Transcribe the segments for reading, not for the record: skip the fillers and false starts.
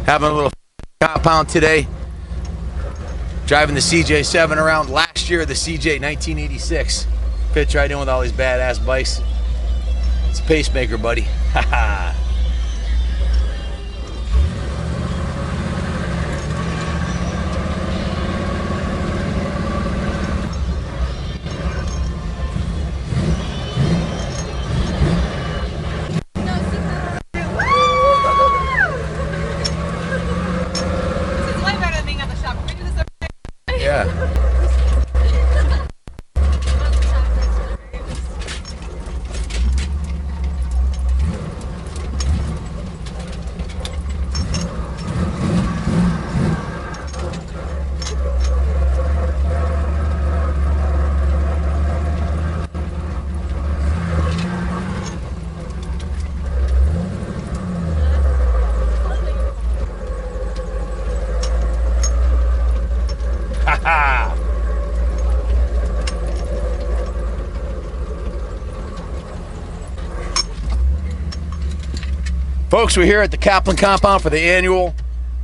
Having a little compound today. Driving the CJ7 around. Last year, the CJ 1986. Fits right in with all these badass bikes. It's a pacemaker, buddy. Haha. Yeah. Folks, we're here at the Kaplan compound for the annual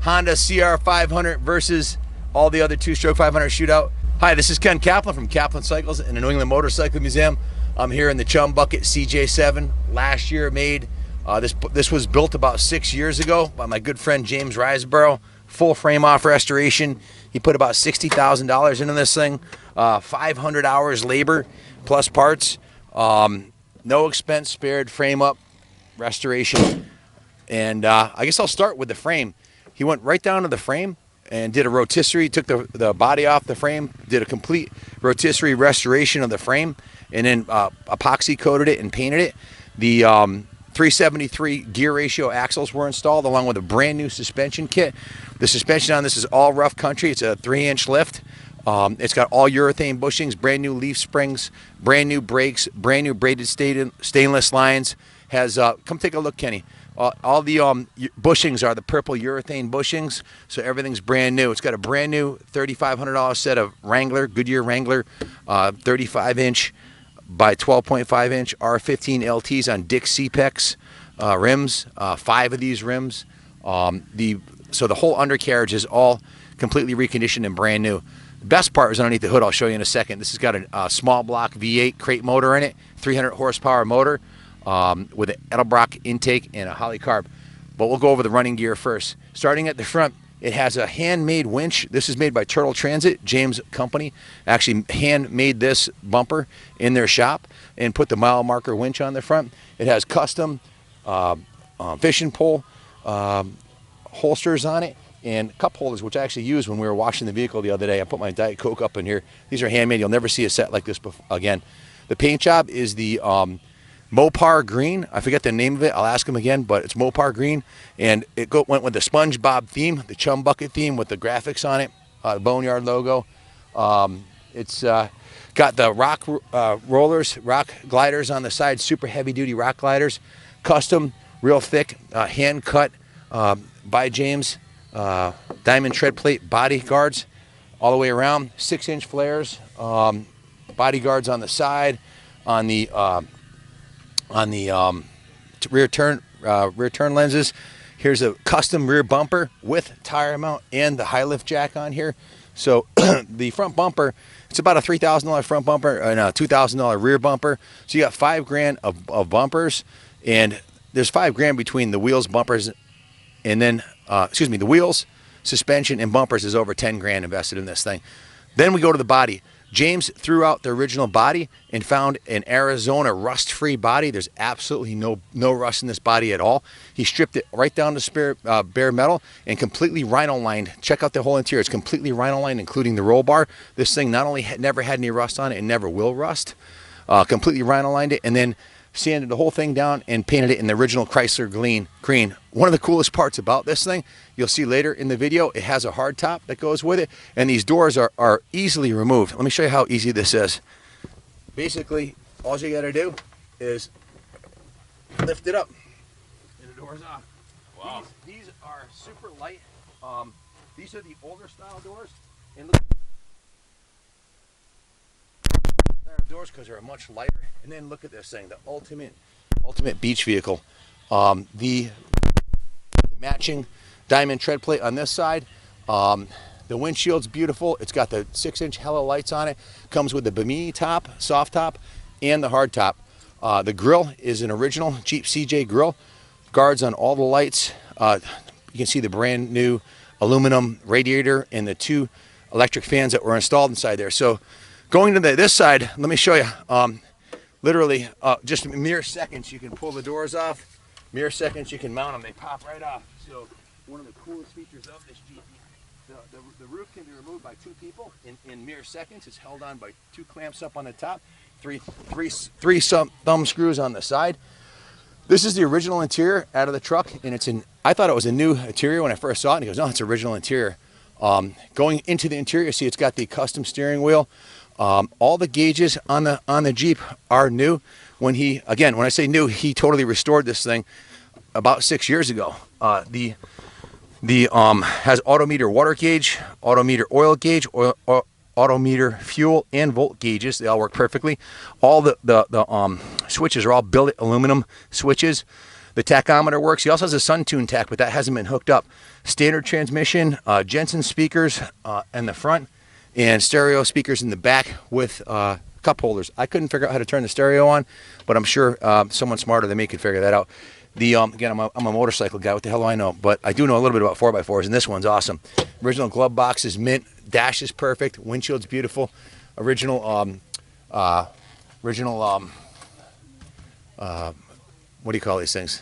Honda CR500 versus all the other two-stroke 500 shootout. Hi, this is Ken Kaplan from Kaplan Cycles in the New England Motorcycle Museum. I'm here in the Chum Bucket CJ7, last year made. This was built about 6 years ago by my good friend James Riseborough. Full frame off restoration. He put about $60,000 into this thing. 500 hours labor plus parts. No expense spared, frame up, restoration. And I guess I'll start with the frame. He went right down to the frame and did a rotisserie, took the body off the frame, did a complete rotisserie restoration of the frame, and then epoxy coated it and painted it. The 373 gear ratio axles were installed along with a brand new suspension kit. The suspension on this is all rough country. It's a 3-inch lift. It's got all urethane bushings, brand new leaf springs, brand new brakes, brand new braided stainless lines. Has come take a look, Kenny. All the bushings are the purple urethane bushings, so everything's brand new. It's got a brand new $3,500 set of Wrangler, Goodyear Wrangler, 35-inch by 12.5-inch R15 LTs on Dick C-Pex rims. 5 of these rims. So the whole undercarriage is all completely reconditioned and brand new. The best part is underneath the hood. I'll show you in a second. This has got a small block V8 crate motor in it, 300 horsepower motor. With an Edelbrock intake and a Holly carb. But we'll go over the running gear first. Starting at the front, it has a handmade winch. This is made by Turtle Transit, James Company. Actually handmade this bumper in their shop and put the mile marker winch on the front. It has custom fishing pole holsters on it and cup holders, which I actually used when we were washing the vehicle the other day. I put my Diet Coke up in here. These are handmade. You'll never see a set like this again. The paint job is the Mopar green. I forget the name of it. I'll ask him again, but it's Mopar green, and it went with the SpongeBob theme, the Chum Bucket theme with the graphics on it, the Boneyard logo. It's got the rock rollers, rock gliders on the side, super heavy-duty rock gliders, custom, real thick, hand cut by James, diamond tread plate body guards all the way around, 6-inch flares, body guards on the side, on the rear turn lenses. Here's a custom rear bumper with tire mount and the high lift jack on here. So the front bumper, it's about a $3,000 front bumper and a $2,000 rear bumper. So you got $5,000 of bumpers, and there's $5,000 between the wheels, bumpers, and then the wheels, suspension, and bumpers is over $10,000 invested in this thing. Then we go to the body. James threw out the original body and found an Arizona rust-free body. There's absolutely no rust in this body at all. He stripped it right down to bare metal and completely rhino-lined. Check out the whole interior. It's completely rhino-lined, including the roll bar. This thing not only never had any rust on it and never will rust. Completely rhino-lined it, and then sanded the whole thing down and painted it in the original Chrysler green. One of the coolest parts about this thing, you'll see later in the video, it has a hard top that goes with it, and these doors are easily removed. Let me show you how easy this is. Basically, all you got to do is lift it up, and the door's off. Wow. These are super light. These are the older style doors, and look. Doors because they're much lighter, and then look at this thing, the ultimate beach vehicle. The matching diamond tread plate on this side. The windshield's beautiful. It's got the 6-inch hella lights on it. Comes with the Bimini top, soft top, and the hard top. The grill is an original Jeep CJ grill. Guards on all the lights. You can see the brand new aluminum radiator and the 2 electric fans that were installed inside there. So going to this side, let me show you. Literally, just mere seconds, you can pull the doors off. Mere seconds, you can mount them. They pop right off. So one of the coolest features of this Jeep, the roof can be removed by 2 people in mere seconds. It's held on by 2 clamps up on the top, three thumb screws on the side. This is the original interior out of the truck, and I thought it was a new interior when I first saw it, and he goes, no, it's original interior. Going into the interior, see it's got the custom steering wheel. All the gauges on the Jeep are new. When I say new, he totally restored this thing about 6 years ago. Has autometer water gauge, autometer oil gauge, autometer fuel and volt gauges. They all work perfectly. All the switches are all billet aluminum switches. The tachometer works. He also has a Sun-Tune tach, but that hasn't been hooked up. Standard transmission, Jensen speakers in the front, and stereo speakers in the back with cup holders. I couldn't figure out how to turn the stereo on, but I'm sure someone smarter than me could figure that out. Again, I'm a motorcycle guy. What the hell do I know? But I do know a little bit about 4x4s, and this one's awesome. Original glove box is mint. Dash is perfect. Windshield's beautiful. Original, what do you call these things?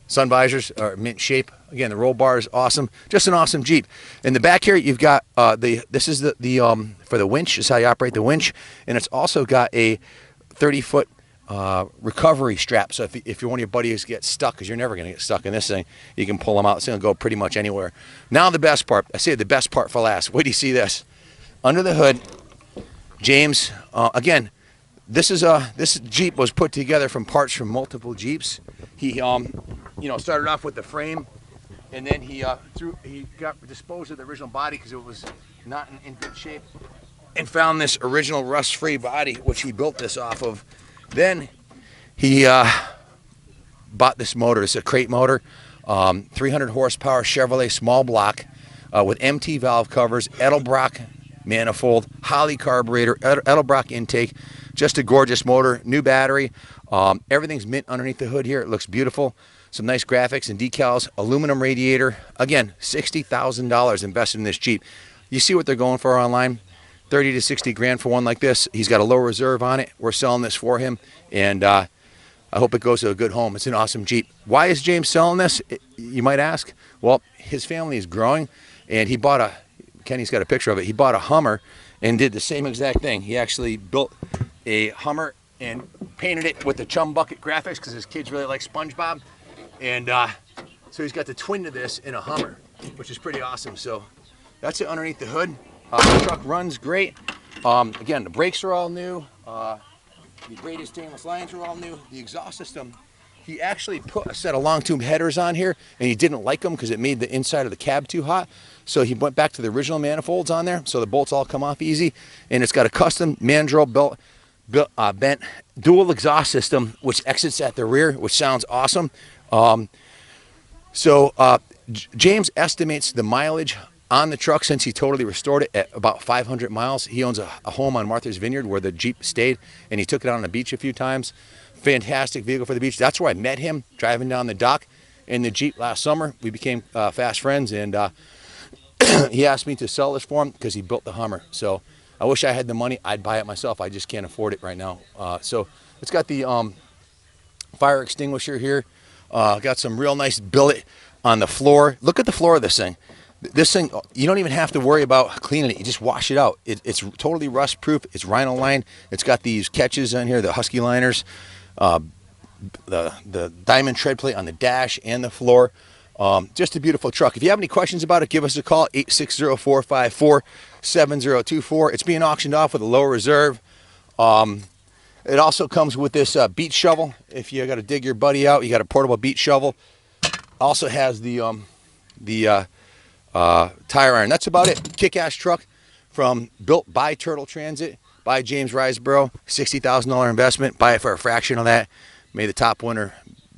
Sun visors are mint shape. Again, the roll bar is awesome. Just an awesome Jeep. In the back here, you've got this is the for the winch. This is how you operate the winch, and it's also got a 30-foot recovery strap. So if you're one of your buddies gets stuck, because you're never going to get stuck in this thing, you can pull them out. It's going to go pretty much anywhere. Now the best part. I say the best part for last. Wait till you see this. Under the hood, James. Again, this Jeep was put together from parts from multiple Jeeps. He started off with the frame, and then he got disposed of the original body because it was not in good shape, and found this original rust-free body, which he built this off of. Then he bought this motor. It's a crate motor, 300 horsepower Chevrolet small block with MT valve covers, Edelbrock manifold, Holley carburetor, Edelbrock intake. Just a gorgeous motor, new battery. Everything's mint underneath the hood here. It looks beautiful. Some nice graphics and decals. Aluminum radiator. Again, $60,000 invested in this Jeep. You see what they're going for online? 30 to 60 grand for one like this. He's got a low reserve on it. We're selling this for him, and I hope it goes to a good home. It's an awesome Jeep. Why is James selling this, you might ask? Well, his family is growing, and he bought Kenny's got a picture of it. He bought a Hummer and did the same exact thing. He actually built a Hummer and painted it with the Chum Bucket graphics because his kids really like SpongeBob. And so he's got the twin to this in a Hummer, which is pretty awesome. So that's it underneath the hood. The truck runs great. Again, the brakes are all new. The braided stainless lines are all new. The exhaust system, he actually put a set of long tube headers on here, and he didn't like them because it made the inside of the cab too hot. So he went back to the original manifolds on there, so the bolts all come off easy. And it's got a custom mandrel bent dual exhaust system, which exits at the rear, which sounds awesome. James estimates the mileage on the truck since he totally restored it at about 500 miles. He owns a home on Martha's Vineyard where the Jeep stayed, and he took it out on the beach a few times. Fantastic vehicle for the beach. That's where I met him, driving down the dock in the Jeep last summer. We became fast friends, and he asked me to sell this for him because he built the Hummer. So I wish I had the money. I'd buy it myself. I just can't afford it right now. So it's got the fire extinguisher here. Got some real nice billet on the floor. Look at the floor of this thing. This thing, you don't even have to worry about cleaning it. You just wash it out. It's totally rust proof. It's rhino lined. It's got these catches on here, the Husky liners, the diamond tread plate on the dash and the floor. Just a beautiful truck. If you have any questions about it, give us a call, 860-454-7024. It's being auctioned off with a low reserve. It also comes with this beach shovel. If you got to dig your buddy out, you got a portable beach shovel. Also has the tire iron. That's about it. Kick-ass truck built by Turtle Transit, by James Riseborough. $60,000 investment. Buy it for a fraction of that. May the top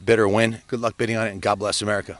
bidder win. Good luck bidding on it, and God bless America.